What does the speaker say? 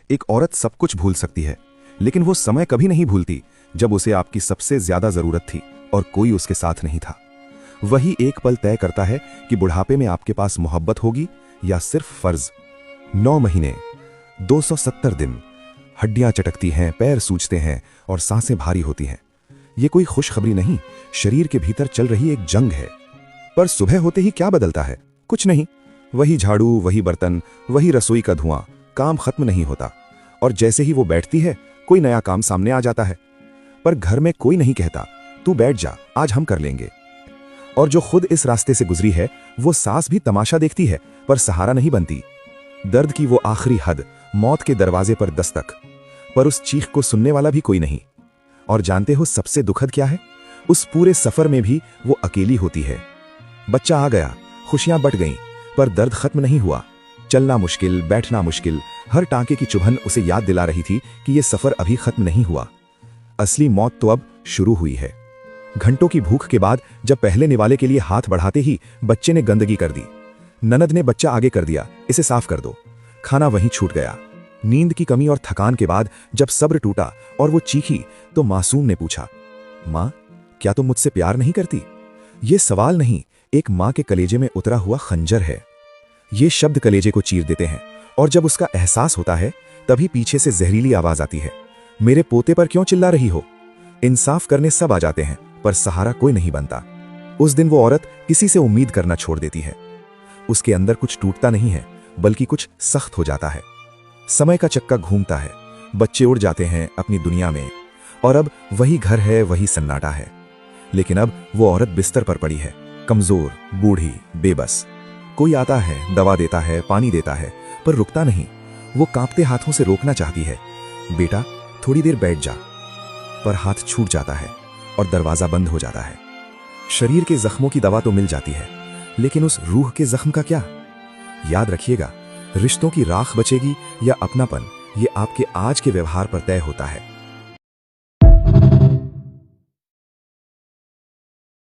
एक औरत सब कुछ भूल सकती है, लेकिन वो समय कभी नहीं भूलती जब उसे आपकी सबसे ज्यादा जरूरत थी और कोई उसके साथ नहीं था। वही एक पल तय करता है कि बुढ़ापे में आपके पास मोहब्बत होगी या सिर्फ फर्ज। 9 महीने, 270 दिन, हड्डियां चटकती हैं, पैर सूजते हैं और सांसें भारी होती हैं। ये कोई खुशखबरी नहीं, शरीर के भीतर चल रही एक जंग है। पर सुबह होते ही क्या बदलता है? कुछ नहीं। वही झाड़ू, वही बर्तन, वही रसोई का धुआं, काम खत्म नहीं होता। और जैसे ही वो बैठती है, कोई नया काम सामने आ जाता है। पर घर में कोई नहीं कहता, तू बैठ जा, आज हम कर लेंगे। और जो खुद इस रास्ते से गुजरी है, वो सास भी तमाशा देखती है, पर सहारा नहीं बनती। दर्द की वो आखिरी हद, मौत के दरवाजे पर दस्तक, पर उस चीख को सुनने वाला भी कोई नहीं। और जानते हो सबसे दुखद क्या है? उस पूरे सफर में भी वो अकेली होती है। बच्चा आ गया, खुशियां बट गईं, पर दर्द खत्म नहीं हुआ। चलना मुश्किल, बैठना मुश्किल, हर टांके की चुभन उसे याद दिला रही थी कि ये सफर अभी खत्म नहीं हुआ। असली मौत तो अब शुरू हुई है। घंटों की भूख के बाद जब पहले निवाले के लिए हाथ बढ़ाते ही बच्चे ने गंदगी कर दी। ननद ने बच्चा आगे कर दिया, इसे साफ कर दो। खाना वहीं छूट गया। नींद की कमी और थकान के बाद जब सब्र टूटा और वो चीखी, तो मासूम ने पूछा, माँ, क्या तुम मुझसे प्यार नहीं करती? ये सवाल नहीं, एक माँ के कलेजे में उतरा हुआ खंजर है। ये शब्द कलेजे को चीर देते हैं, और जब उसका एहसास होता है, तभी पीछे से जहरीली आवाज आती है, मेरे पोते पर क्यों चिल्ला रही हो? इंसाफ करने सब आ जाते हैं, पर सहारा कोई नहीं बनता। उस दिन वो औरत किसी से उम्मीद करना छोड़ देती है। उसके अंदर कुछ टूटता नहीं है, बल्कि कुछ सख्त हो जाता है। समय का चक्का घूमता है, बच्चे उड़ जाते हैं अपनी दुनिया में, और अब वही घर है, वही सन्नाटा है। लेकिन अब वो औरत बिस्तर पर पड़ी है, कमजोर, बूढ़ी, बेबस। कोई आता है, दवा देता है, पानी देता है, पर रुकता नहीं। वो कांपते हाथों से रोकना चाहती है, बेटा थोड़ी देर बैठ जा, पर हाथ छूट जाता है और दरवाजा बंद हो जाता है। शरीर के जख्मों की दवा तो मिल जाती है, लेकिन उस रूह के जख्म का क्या? याद रखिएगा, रिश्तों की राख बचेगी या अपनापन, ये आपके आज के व्यवहार पर तय होता है।